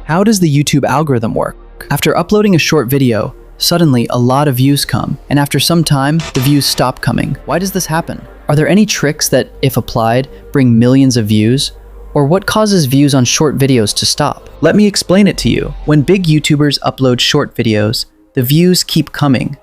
How does the YouTube algorithm work? After uploading a short video, suddenly a lot of views come, and after some time, the views stop coming. Why does this happen? Are there any tricks that, if applied, bring millions of views? Or what causes views on short videos to stop? Let me explain it to you. When big YouTubers upload short videos, the views keep coming.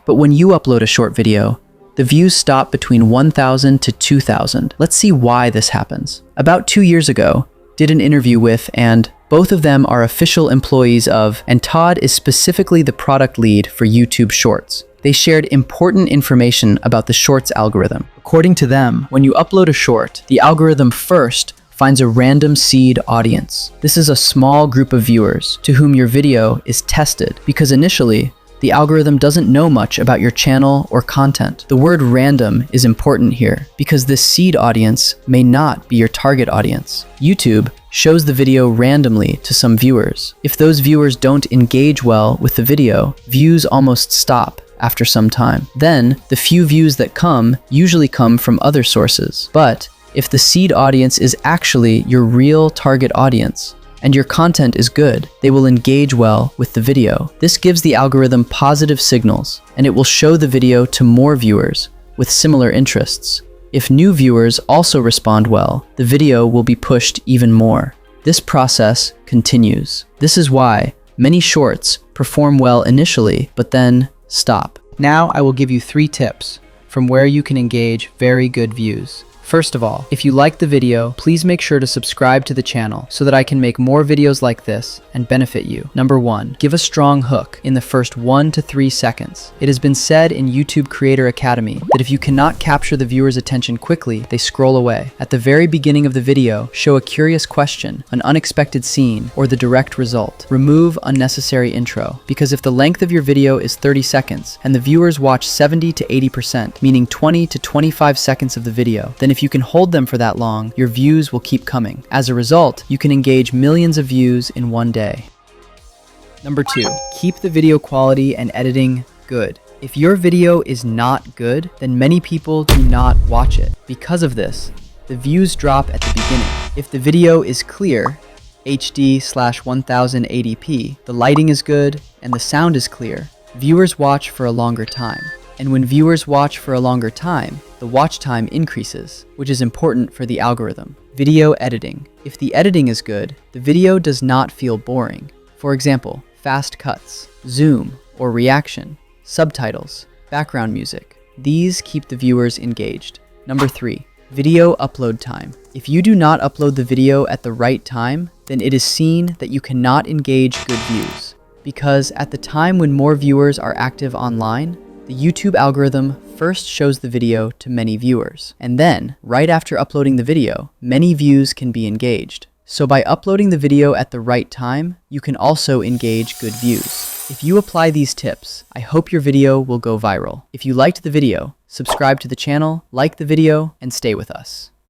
But when you upload a short video, the views stop between 1,000 to 2,000. Let's see why this happens. About 2 years ago, did an interview with, and both of them are official employees of, and Todd is specifically the product lead for YouTube Shorts. They shared important information about the Shorts algorithm. According to them, when you upload a short, the algorithm first finds a random seed audience. This is a small group of viewers to whom your video is tested because initially, the algorithm doesn't know much about your channel or content. The word random is important here because this seed audience may not be your target audience. YouTube shows the video randomly to some viewers. If those viewers don't engage well with the video, views almost stop after some time. Then, the few views that come usually come from other sources. But if the seed audience is actually your real target audience, and your content is good, they will engage well with the video. This gives the algorithm positive signals, and it will show the video to more viewers with similar interests. If new viewers also respond well, the video will be pushed even more. This process continues. This is why many shorts perform well initially, but then stop. Now I will give you 3 tips from where you can engage very good views. First of all, if you like the video, please make sure to subscribe to the channel so that I can make more videos like this and benefit you. Number 1, give a strong hook in the first 1 to 3 seconds. It has been said in YouTube Creator Academy that if you cannot capture the viewer's attention quickly, they scroll away. At the very beginning of the video, show a curious question, an unexpected scene, or the direct result. Remove unnecessary intro, because if the length of your video is 30 seconds and the viewers watch 70 to 80%, meaning 20 to 25 seconds of the video, then if you can hold them for that long, your views will keep coming. As a result, you can engage millions of views in one day. Number 2, keep the video quality and editing good. If your video is not good, then many people do not watch it. Because of this, the views drop at the beginning. If the video is clear, HD/1080p, the lighting is good, and the sound is clear, viewers watch for a longer time. And when viewers watch for a longer time, the watch time increases, which is important for the algorithm. Video editing. If the editing is good, the video does not feel boring. For example, fast cuts, zoom or reaction, subtitles, background music. These keep the viewers engaged. Number 3, video upload time. If you do not upload the video at the right time, then it is seen that you cannot engage good views. Because at the time when more viewers are active online, the YouTube algorithm first shows the video to many viewers. And then, right after uploading the video, many views can be engaged. So by uploading the video at the right time, you can also engage good views. If you apply these tips, I hope your video will go viral. If you liked the video, subscribe to the channel, like the video, and stay with us.